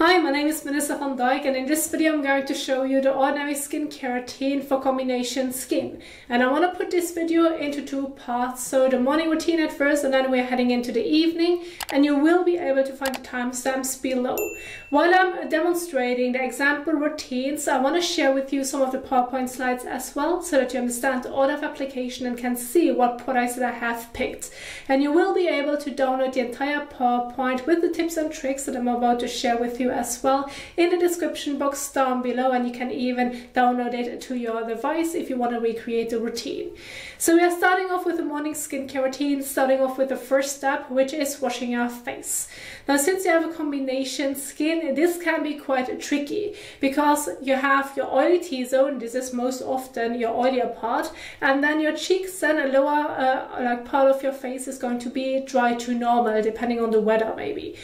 Hi, my name is Melissa van Dijk, and in this video I'm going to show you the Ordinary Skincare routine for combination skin. And I want to put this video into two parts, so the morning routine at first and then we're heading into the evening, and you will be able to find the timestamps below. While I'm demonstrating the example routines, I want to share with you some of the PowerPoint slides as well, so that you understand the order of application and can see what products that I have picked. And you will be able to download the entire PowerPoint with the tips and tricks that I'm about to share with you as well in the description box down below, and you can even download it to your device if you want to recreate the routine. So we are starting off with the morning skincare routine, starting off with the first step, which is washing your face. Now, since you have a combination skin, this can be quite tricky because you have your oily T-zone, this is most often your oilier part, and then your cheeks and a lower part of your face is going to be dry to normal, depending on the weather maybe.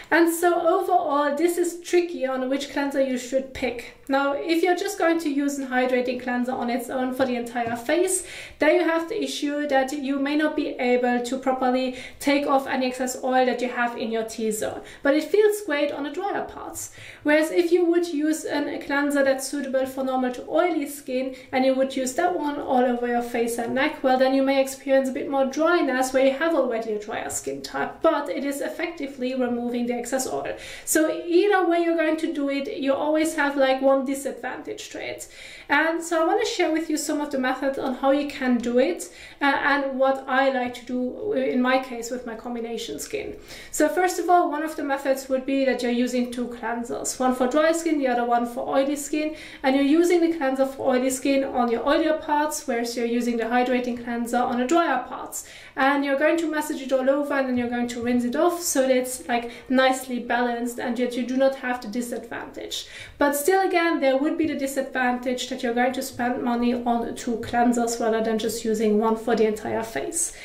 And so overall, this is tricky on which cleanser you should pick. Now, if you're just going to use an hydrating cleanser on its own for the entire face, then you have the issue that you may not be able to properly take off any excess oil that you have in your T-zone. But it feels great on the drier parts. Whereas if you would use a cleanser that's suitable for normal to oily skin, and you would use that one all over your face and neck, well, then you may experience a bit more dryness where you have already a drier skin type, but it is effectively removing the excess oil. So either way you're going to do it, you always have like one disadvantage to it. And so I want to share with you some of the methods on how you can do it and what I like to do in my case with my combination skin. So first of all, one of the methods would be that you're using two cleansers, one for dry skin, the other one for oily skin, and you're using the cleanser for oily skin on your oilier parts, whereas you're using the hydrating cleanser on the drier parts. And you're going to massage it all over, and then you're going to rinse it off so that it's like nicely balanced and yet you do not have the disadvantage. But still, again, there would be the disadvantage that you're going to spend money on two cleansers rather than just using one for the entire face.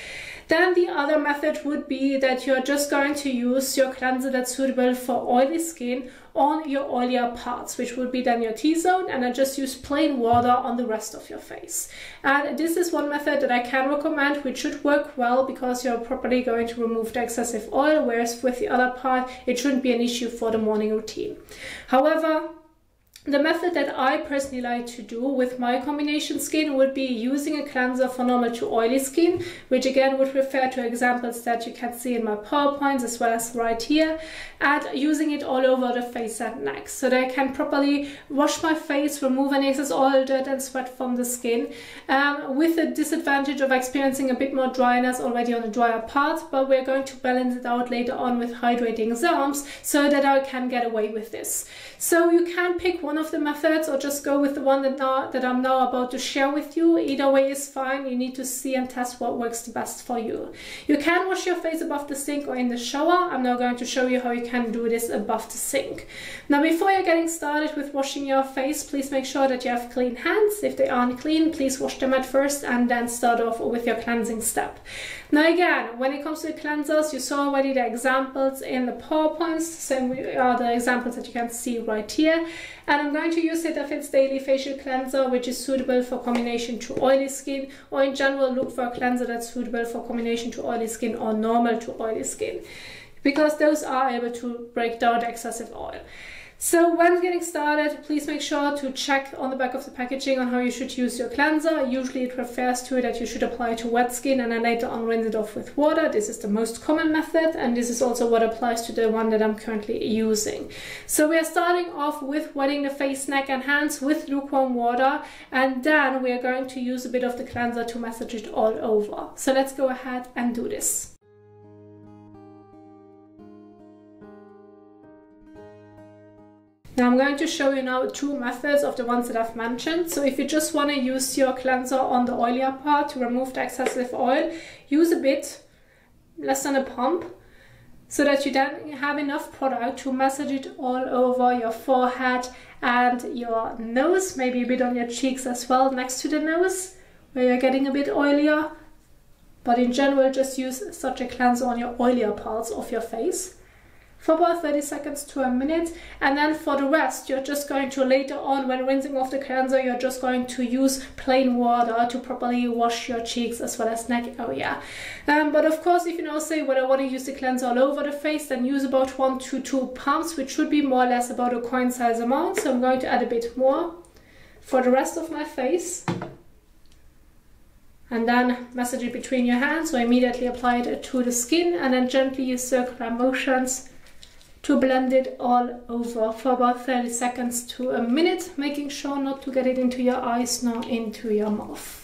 Then the other method would be that you're just going to use your cleanser that's suitable for oily skin on your oilier parts, which would be then your T-zone, and then just use plain water on the rest of your face. And this is one method that I can recommend, which should work well because you're properly going to remove the excessive oil, whereas with the other part, it shouldn't be an issue for the morning routine. However, the method that I personally like to do with my combination skin would be using a cleanser for normal to oily skin, which again would refer to examples that you can see in my PowerPoints as well as right here, and using it all over the face and neck so that I can properly wash my face, remove any excess oil, dirt and sweat from the skin, with the disadvantage of experiencing a bit more dryness already on the drier part, but we're going to balance it out later on with hydrating serums so that I can get away with this. So you can pick one of the methods or just go with the one that I'm now about to share with you. Either way is fine. You need to see and test what works the best for you. You can wash your face above the sink or in the shower. I'm now going to show you how you can do this above the sink. Now, before you're getting started with washing your face, please make sure that you have clean hands. If they aren't clean, please wash them at first and then start off with your cleansing step. Now again, when it comes to the cleansers, you saw already the examples in the PowerPoints. Same are the examples that you can see right here. And I'm going to use Cetaphil's Daily Facial Cleanser, which is suitable for combination to oily skin, or in general look for a cleanser that's suitable for combination to oily skin or normal to oily skin, because those are able to break down the excessive oil. So when getting started, please make sure to check on the back of the packaging on how you should use your cleanser. Usually it refers to that you should apply to wet skin and then later on rinse it off with water. This is the most common method, and this is also what applies to the one that I'm currently using. So we are starting off with wetting the face, neck and hands with lukewarm water, and then we are going to use a bit of the cleanser to massage it all over. So let's go ahead and do this. Now I'm going to show you now two methods of the ones that I've mentioned. So if you just want to use your cleanser on the oilier part to remove the excessive oil, use a bit, less than a pump, so that you then have enough product to massage it all over your forehead and your nose, maybe a bit on your cheeks as well, next to the nose, where you're getting a bit oilier. But in general, just use such a cleanser on your oilier parts of your face. for about 30 seconds to a minute, and then for the rest you're just going to, later on when rinsing off the cleanser, you're just going to use plain water to properly wash your cheeks as well as neck area. But of course, if you now say, well, I want to use the cleanser all over the face, then use about 1 to 2 pumps, which should be more or less about a coin size amount. So I'm going to add a bit more for the rest of my face, and then massage it between your hands. So immediately apply it to the skin, and then gently use circular motions to blend it all over for about 30 seconds to a minute, making sure not to get it into your eyes nor into your mouth.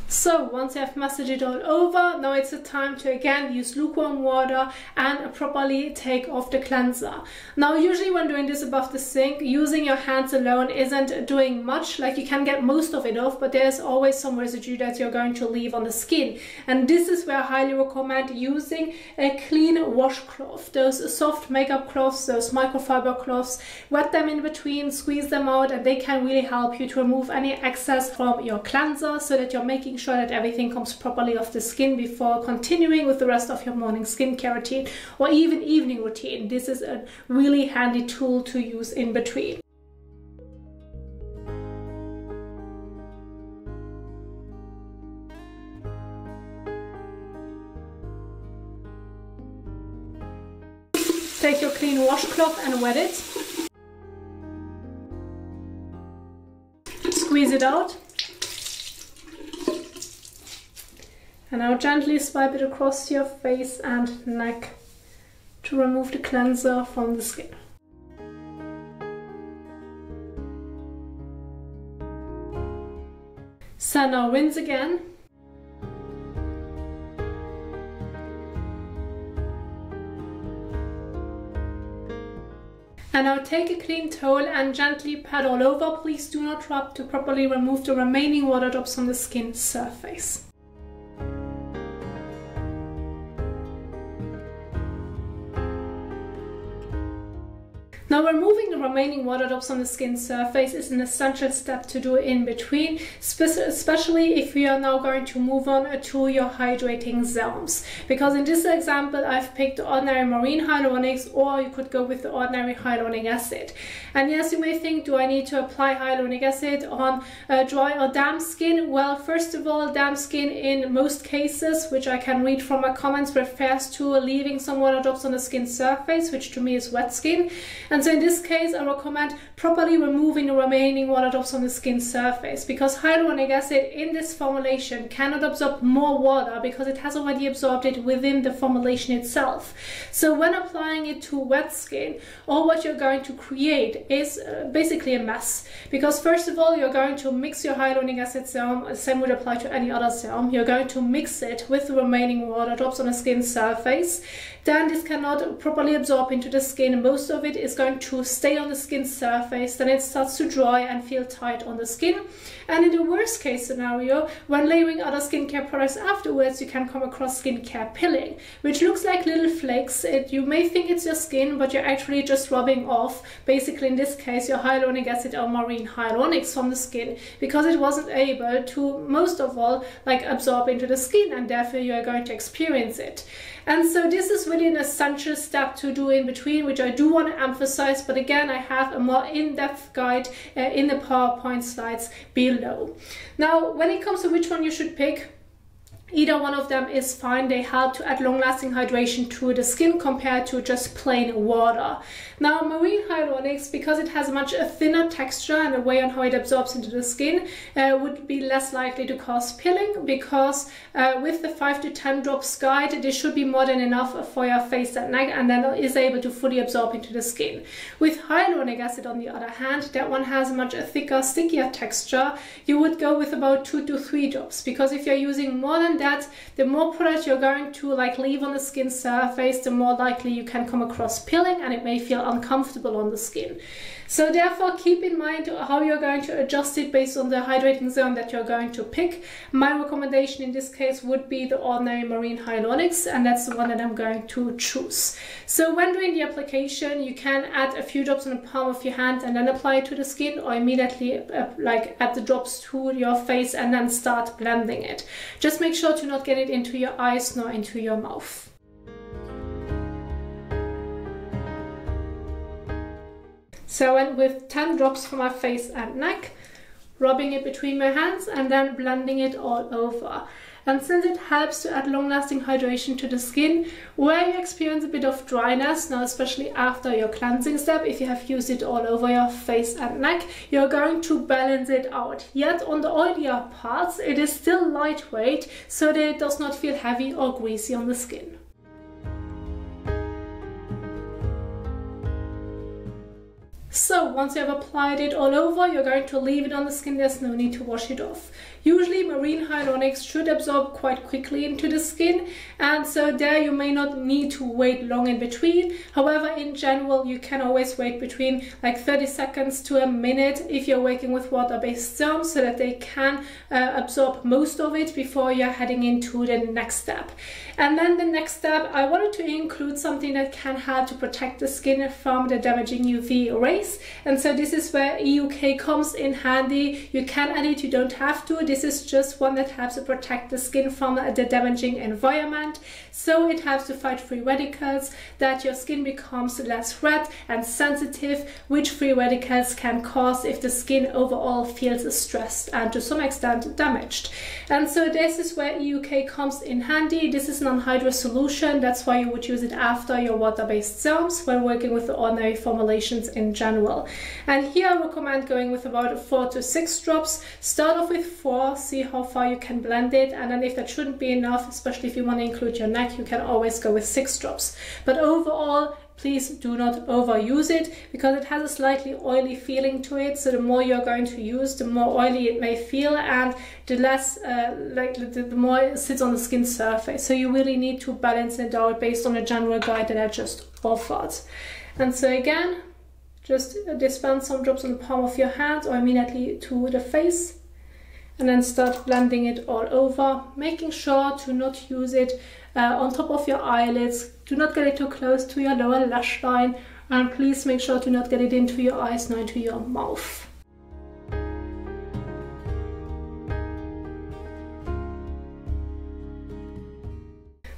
So once you have massaged it all over, now it's a time to again use lukewarm water and properly take off the cleanser. Now usually when doing this above the sink, using your hands alone isn't doing much. Like, you can get most of it off, but there's always some residue that you're going to leave on the skin. And this is where I highly recommend using a clean washcloth. Those soft makeup cloths, those microfiber cloths, wet them in between, squeeze them out, and they can really help you to remove any excess from your cleanser, so that you're making sure that everything comes properly off the skin before continuing with the rest of your morning skincare routine or even evening routine. This is a really handy tool to use in between. Take your clean washcloth and wet it. Squeeze it out. And now gently swipe it across your face and neck to remove the cleanser from the skin. So now rinse again. And now take a clean towel and gently pat all over. Please do not rub to properly remove the remaining water drops on the skin surface. Now, removing the remaining water drops on the skin surface is an essential step to do in between, especially if we are now going to move on to your hydrating serums. Because in this example, I've picked the ordinary marine hyaluronics, or you could go with the ordinary hyaluronic acid. And yes, you may think, do I need to apply hyaluronic acid on dry or damp skin? Well, first of all, damp skin in most cases, which I can read from my comments, refers to leaving some water drops on the skin surface, which to me is wet skin. And so in this case, I recommend properly removing the remaining water drops on the skin surface, because hyaluronic acid in this formulation cannot absorb more water because it has already absorbed it within the formulation itself. So when applying it to wet skin, all what you're going to create is basically a mess. Because first of all, you're going to mix your hyaluronic acid serum, same would apply to any other serum. You're going to mix it with the remaining water drops on the skin surface. Then this cannot properly absorb into the skin. Most of it is going to stay on the skin surface. Then it starts to dry and feel tight on the skin. And in the worst case scenario, when layering other skincare products afterwards, you can come across skincare pilling, which looks like little flakes. You may think it's your skin, but you're actually just rubbing off, basically in this case, your hyaluronic acid or marine hyaluronics from the skin, because it wasn't able to, most of all, like absorb into the skin, and therefore you are going to experience it. And so this is really an essential step to do in between, which I do want to emphasize, but again, I have a more in-depth guide in the PowerPoint slides below. Now, when it comes to which one you should pick, either one of them is fine. They help to add long-lasting hydration to the skin compared to just plain water. Now, marine hyaluronics, because it has a much thinner texture and a way on how it absorbs into the skin, would be less likely to cause pilling, because with the 5 to 10 drops guide, this should be more than enough for your face and neck, and then is able to fully absorb into the skin. With hyaluronic acid, on the other hand, that one has a much thicker, stickier texture. You would go with about 2 to 3 drops, because if you're using more than that, the more product you're going to leave on the skin surface, the more likely you can come across pilling, and it may feel uncomfortable on the skin. So therefore, keep in mind how you're going to adjust it based on the hydrating zone that you're going to pick. My recommendation in this case would be the Ordinary Marine Hyaluronics, and that's the one that I'm going to choose. So when doing the application, you can add a few drops on the palm of your hand and then apply it to the skin, or immediately like add the drops to your face and then start blending it. Just make sure to not get it into your eyes nor into your mouth. So I went with 10 drops for my face and neck, rubbing it between my hands and then blending it all over. And since it helps to add long-lasting hydration to the skin, where you experience a bit of dryness, now especially after your cleansing step, if you have used it all over your face and neck, you're going to balance it out. Yet on the oilier parts, it is still lightweight, so that it does not feel heavy or greasy on the skin. So once you have applied it all over, you're going to leave it on the skin. There's no need to wash it off. Usually marine hyaluronics should absorb quite quickly into the skin, and so there you may not need to wait long in between. However, in general, you can always wait between like 30 seconds to a minute if you're working with water-based serums, so that they can absorb most of it before you're heading into the next step. And then the next step, I wanted to include something that can help to protect the skin from the damaging UV rays. And so this is where EUK comes in handy. You can add it, you don't have to. This is just one that helps to protect the skin from the damaging environment. So it helps to fight free radicals, that your skin becomes less red and sensitive, which free radicals can cause if the skin overall feels stressed and to some extent damaged. And so this is where EUK comes in handy. This is an anhydrous solution. That's why you would use it after your water-based serums when working with the ordinary formulations in general. And here I recommend going with about 4 to 6 drops. Start off with 4, see how far you can blend it, and then if that shouldn't be enough, especially if you want to include your neck, you can always go with 6 drops. But overall, please do not overuse it, because it has a slightly oily feeling to it. So the more you're going to use, the more oily it may feel, and the less the more it sits on the skin surface. So you really need to balance it out based on the general guide that I just offered. And so again, just dispense some drops on the palm of your hand or immediately to the face, and then start blending it all over, making sure to not use it on top of your eyelids. Do not get it too close to your lower lash line, and please make sure to not get it into your eyes nor into your mouth.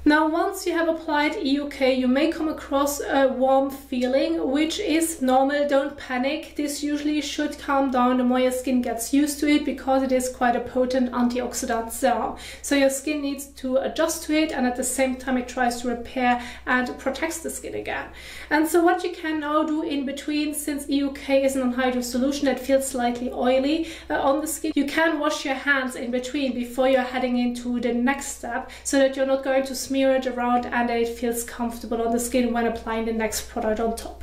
Now, once you have applied EUK, you may come across a warm feeling, which is normal. Don't panic. This usually should calm down the more your skin gets used to it, because it is quite a potent antioxidant serum. So your skin needs to adjust to it, and at the same time it tries to repair and protects the skin again. And so what you can now do in between, since EUK is an anhydrous solution that feels slightly oily on the skin, you can wash your hands in between before you're heading into the next step, so that you're not going to smear it around and that it feels comfortable on the skin when applying the next product on top.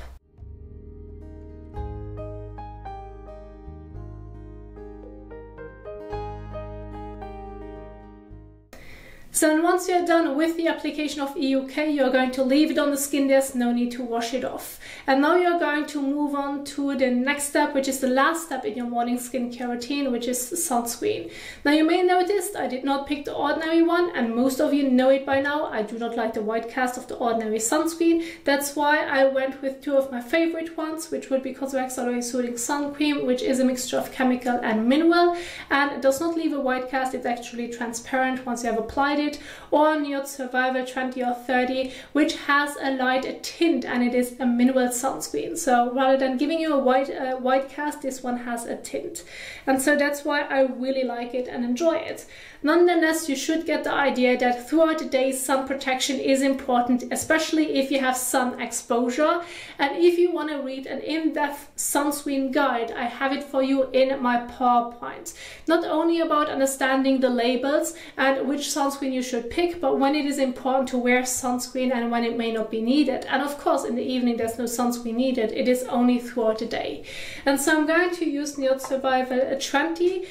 So once you're done with the application of EUK, you're going to leave it on the skin. There's no need to wash it off. And now you're going to move on to the next step, which is the last step in your morning skincare routine, which is sunscreen. Now you may notice I did not pick the ordinary one, and most of you know it by now. I do not like the white cast of the ordinary sunscreen. That's why I went with 2 of my favorite ones, which would be Cosrx Aloe Soothing Sun Cream, which is a mixture of chemical and mineral, and it does not leave a white cast. It's actually transparent once you have applied it. Or NIOD Survival 20 or 30, which has a light tint, and it is a mineral sunscreen. So rather than giving you a white cast, this one has a tint. And so that's why I really like it and enjoy it. Nonetheless, you should get the idea that throughout the day, sun protection is important, especially if you have sun exposure. And if you want to read an in-depth sunscreen guide, I have it for you in my PowerPoint. Not only about understanding the labels and which sunscreen you should pick, but when it is important to wear sunscreen and when it may not be needed. And of course, in the evening, there's no sunscreen needed. It is only throughout the day. And so I'm going to use NIOD Survival 20.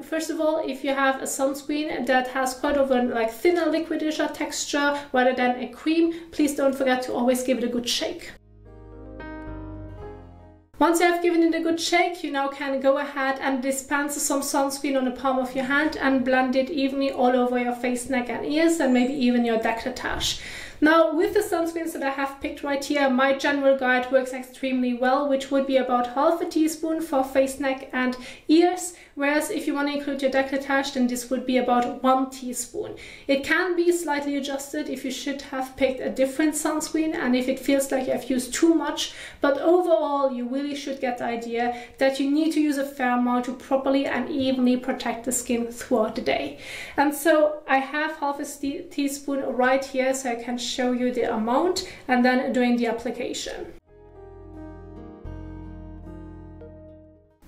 First of all, if you have a sunscreen that has quite of a thinner liquidish texture rather than a cream, please don't forget to always give it a good shake. Once you have given it a good shake, you now can go ahead and dispense some sunscreen on the palm of your hand and blend it evenly all over your face, neck and ears, and maybe even your décolletage. Now, with the sunscreens that I have picked right here, my general guide works extremely well, which would be about half a teaspoon for face, neck and ears, whereas if you want to include your décolletage, then this would be about 1 teaspoon. It can be slightly adjusted if you should have picked a different sunscreen and if it feels like you have used too much, but overall you really should get the idea that you need to use a fair amount to properly and evenly protect the skin throughout the day. And so I have half a teaspoon right here, so I can show you the amount and then doing the application.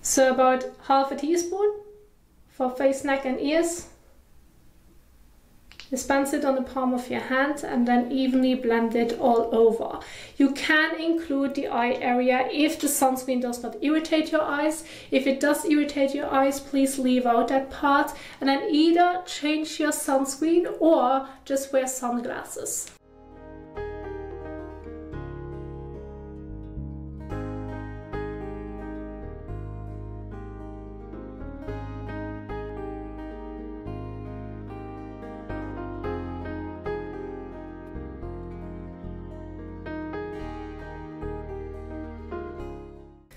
So about half a teaspoon for face, neck and ears. Dispense it on the palm of your hand and then evenly blend it all over. You can include the eye area if the sunscreen does not irritate your eyes. If it does irritate your eyes, please leave out that part and then either change your sunscreen or just wear sunglasses.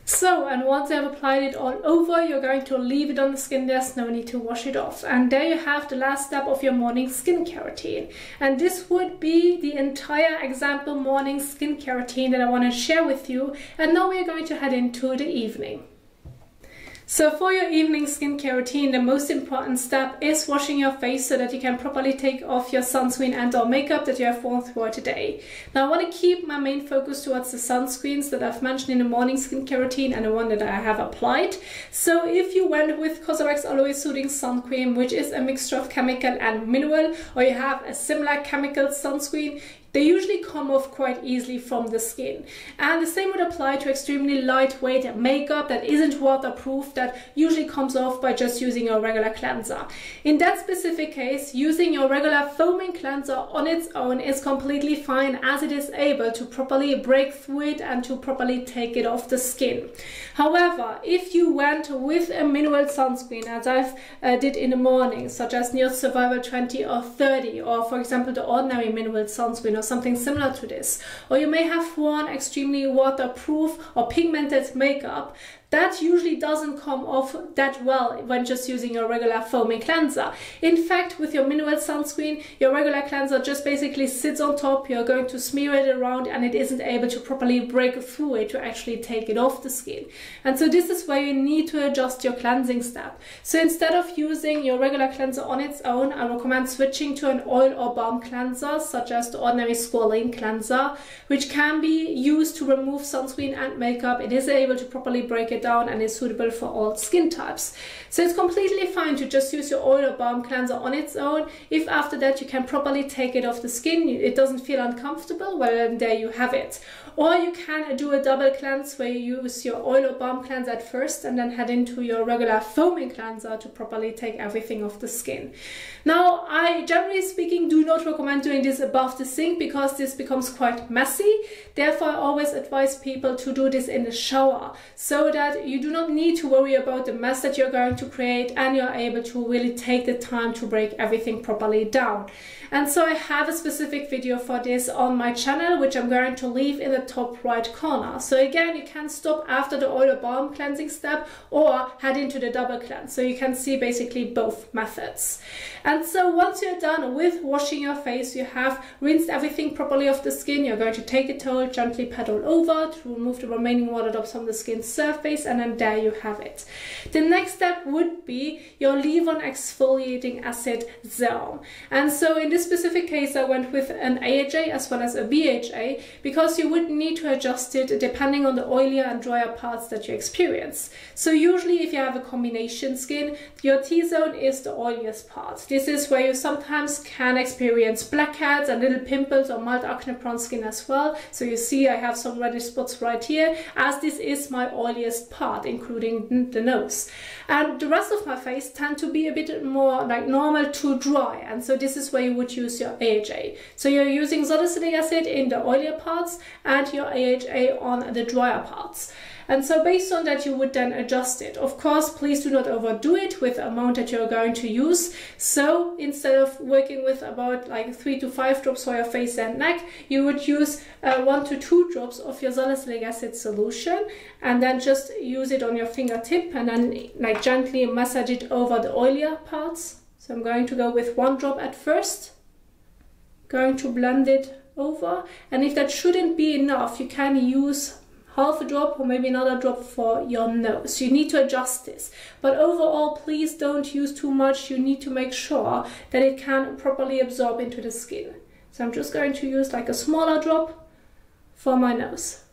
So, and once you have applied it all over, you're going to leave it on the skin. There's no need to wash it off. And there you have the last step of your morning skincare routine. And this would be the entire example morning skincare routine that I want to share with you. And now we're going to head into the evening. So for your evening skincare routine, the most important step is washing your face so that you can properly take off your sunscreen and or makeup that you have worn throughout the day. Now I want to keep my main focus towards the sunscreens that I've mentioned in the morning skincare routine and the one that I have applied. So if you went with Cosrx Aloe Soothing Sun Cream, which is a mixture of chemical and mineral, or you have a similar chemical sunscreen, they usually come off quite easily from the skin. And the same would apply to extremely lightweight makeup that isn't waterproof, that usually comes off by just using a regular cleanser. In that specific case, using your regular foaming cleanser on its own is completely fine, as it is able to properly break through it and to properly take it off the skin. However, if you went with a mineral sunscreen, as I've did in the morning, such as NIOD Survival 20 or 30, or for example the ordinary mineral sunscreen, or something similar to this, or you may have worn extremely waterproof or pigmented makeup, that usually doesn't come off that well when just using your regular foaming cleanser. In fact, with your mineral sunscreen, your regular cleanser just basically sits on top, you're going to smear it around and it isn't able to properly break through it to actually take it off the skin. And so this is where you need to adjust your cleansing step. So instead of using your regular cleanser on its own, I recommend switching to an oil or balm cleanser, such as the ordinary squalane cleanser, which can be used to remove sunscreen and makeup. It is able to properly break it down and is suitable for all skin types. So it's completely fine to just use your oil or balm cleanser on its own. If after that you can properly take it off the skin, it doesn't feel uncomfortable, well then there you have it. Or you can do a double cleanse where you use your oil or balm cleanser at first and then head into your regular foaming cleanser to properly take everything off the skin. Now, I generally speaking do not recommend doing this above the sink because this becomes quite messy. Therefore, I always advise people to do this in the shower so that you do not need to worry about the mess that you're going to create and you're able to really take the time to break everything properly down. And so I have a specific video for this on my channel, which I'm going to leave in the top right corner. So again, you can stop after the oil or balm cleansing step or head into the double cleanse. So you can see basically both methods. And so once you're done with washing your face, you have rinsed everything properly off the skin. You're going to take a towel, gently pat all over to remove the remaining water drops from the skin surface, and then there you have it. The next step would be your leave-on exfoliating acid serum. And so in this specific case, I went with an AHA as well as a BHA because you would need to adjust it depending on the oilier and drier parts that you experience. So usually if you have a combination skin, your T-zone is the oiliest part. This is where you sometimes can experience blackheads and little pimples or mild acne prone skin as well. So you see I have some reddish spots right here, as this is my oiliest part, including the nose. And the rest of my face tend to be a bit more like normal to dry, and so this is where you would use your AHA. So you're using salicylic acid in the oilier parts and your AHA on the drier parts. And so based on that, you would then adjust it. Of course, please do not overdo it with the amount that you're going to use. So instead of working with about like 3 to 5 drops for your face and neck, you would use 1 to 2 drops of your salicylic acid solution, and then just use it on your fingertip and then like gently massage it over the oilier parts. So I'm going to go with 1 drop at first, going to blend it over, and if that shouldn't be enough, you can use half a drop or maybe another drop for your nose. You need to adjust this, but overall please don't use too much. You need to make sure that it can properly absorb into the skin. So I'm just going to use like a smaller drop for my nose,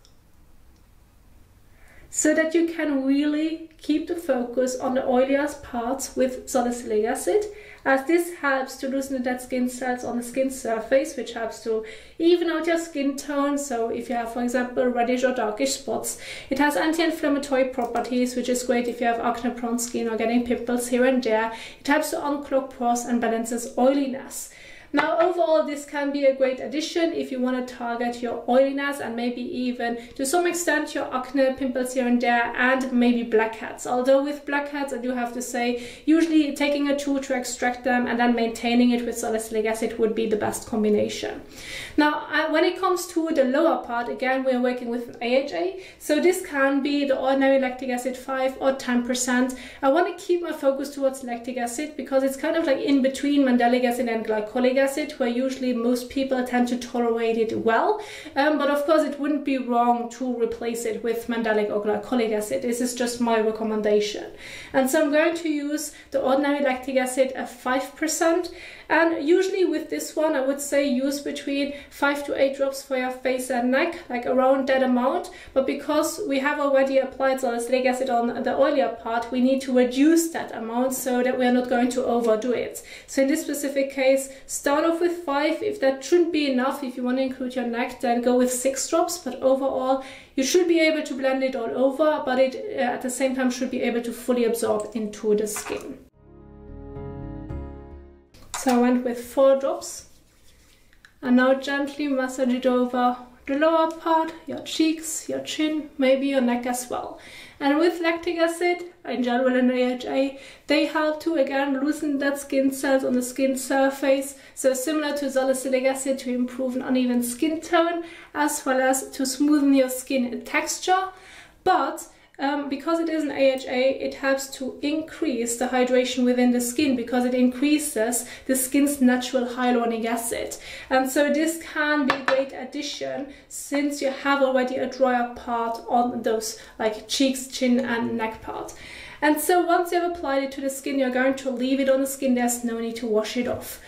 so that you can really keep the focus on the oiliest parts with salicylic acid, as this helps to loosen the dead skin cells on the skin surface, which helps to even out your skin tone. So if you have, for example, reddish or darkish spots, it has anti-inflammatory properties, which is great if you have acne-prone skin or getting pimples here and there. It helps to unclog pores and balances oiliness. Now overall, this can be a great addition if you want to target your oiliness and maybe even to some extent your acne, pimples here and there, and maybe blackheads. Although with blackheads, I do have to say, usually taking a tool to extract them and then maintaining it with salicylic acid would be the best combination. Now when it comes to the lower part, again we're working with an AHA, so this can be the ordinary lactic acid 5 or 10%. I want to keep my focus towards lactic acid because it's kind of like in between mandelic acid and glycolic acid, where usually most people tend to tolerate it well, but of course it wouldn't be wrong to replace it with mandelic or glycolic acid. This is just my recommendation. And so I'm going to use the ordinary lactic acid at 5%, and usually with this one I would say use between 5 to 8 drops for your face and neck, like around that amount. But because we have already applied salicylic acid on the oilier part, we need to reduce that amount so that we are not going to overdo it. So in this specific case, start off with 5. If that shouldn't be enough, if you want to include your neck, then go with 6 drops. But overall, you should be able to blend it all over, but it at the same time should be able to fully absorb into the skin. So I went with 4 drops, and now gently massage it over the lower part, your cheeks, your chin, maybe your neck as well. And with lactic acid, in general and AHA, they help to again loosen that skin cells on the skin surface. So similar to salicylic acid, to improve an uneven skin tone, as well as to smoothen your skin texture. But because it is an AHA, it helps to increase the hydration within the skin because it increases the skin's natural hyaluronic acid. And so this can be a great addition since you have already a drier part on those like cheeks, chin and neck part. And so once you have applied it to the skin, you're going to leave it on the skin. There's no need to wash it off.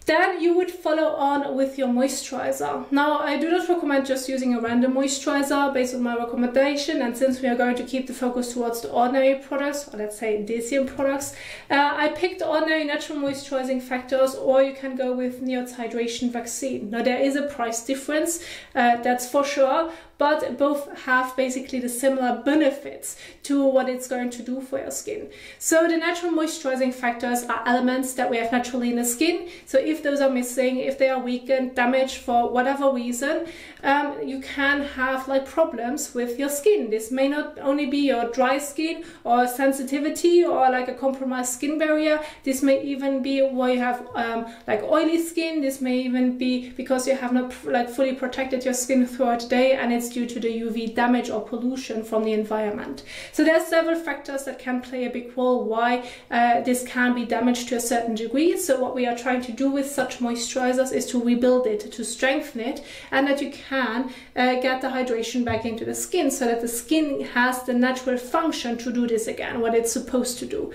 Then you would follow on with your moisturizer. Now, I do not recommend just using a random moisturizer based on my recommendation, and since we are going to keep the focus towards the ordinary products, or let's say DECIEM products, I picked ordinary natural moisturizing factors, or you can go with NIOD's Hydration Vaccine. Now, there is a price difference, that's for sure, but both have basically the similar benefits to what it's going to do for your skin. So the natural moisturizing factors are elements that we have naturally in the skin. So if those are missing, if they are weakened, damaged for whatever reason, you can have like problems with your skin. This may not only be your dry skin or sensitivity or like a compromised skin barrier. This may even be where you have like oily skin. This may even be because you have not like fully protected your skin throughout the day, and it's due to the UV damage or pollution from the environment. So there are several factors that can play a big role why this can be damaged to a certain degree. So what we are trying to do with such moisturizers is to rebuild it, to strengthen it, and that you can get the hydration back into the skin so that the skin has the natural function to do this again, what it's supposed to do.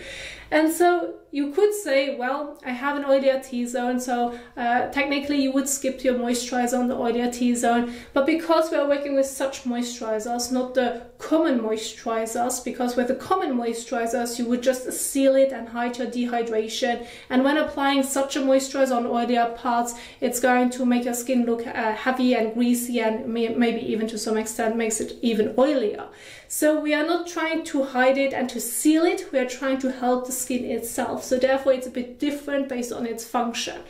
And so you could say, well, I have an oilier T-zone, so technically you would skip your moisturizer on the oilier T-zone. But because we are working with such moisturizers, not the common moisturizers, because with the common moisturizers, you would just seal it and hide your dehydration. And when applying such a moisturizer on oilier parts, it's going to make your skin look heavy and greasy, and maybe even to some extent makes it even oilier. So we are not trying to hide it and to seal it, we are trying to help the skin itself. So therefore it's a bit different based on its function.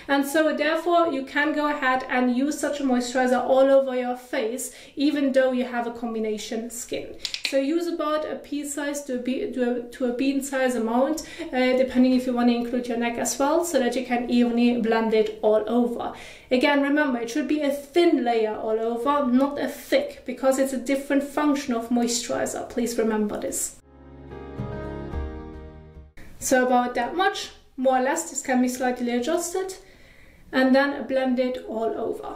And so therefore you can go ahead and use such a moisturizer all over your face, even though you have a combination skin. So use about a pea size to a bean size amount, depending if you want to include your neck as well, so that you can evenly blend it all over. Again, remember, it should be a thin layer all over, not a thick, because it's a different function of moisturizer. Please remember this. So about that much, more or less. This can be slightly adjusted, and then blend it all over.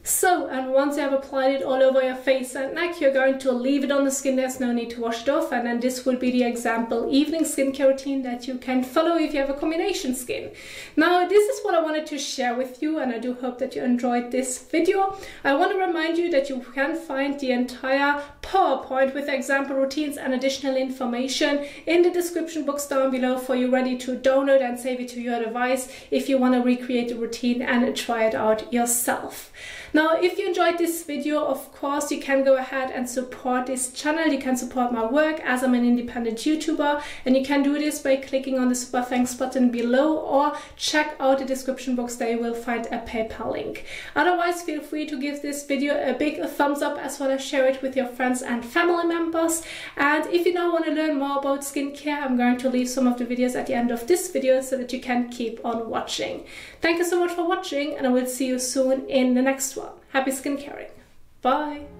So, and once you have applied it all over your face and neck, you're going to leave it on the skin. There's no need to wash it off. And then this will be the example evening skincare routine that you can follow if you have a combination skin. Now, this is what I wanted to share with you, and I do hope that you enjoyed this video. I want to remind you that you can find the entire PowerPoint with example routines and additional information in the description box down below for you ready to download and save it to your device if you want to recreate the routine and try it out yourself. Now, if you enjoyed this video, of course, you can go ahead and support this channel. You can support my work as I'm an independent YouTuber, and you can do this by clicking on the super thanks button below, or check out the description box. There you will find a PayPal link. Otherwise, feel free to give this video a big thumbs up, as well as share it with your friends and family members. And if you now want to learn more about skincare, I'm going to leave some of the videos at the end of this video so that you can keep on watching. Thank you so much for watching, and I will see you soon in the next one. Happy skincaring. Bye.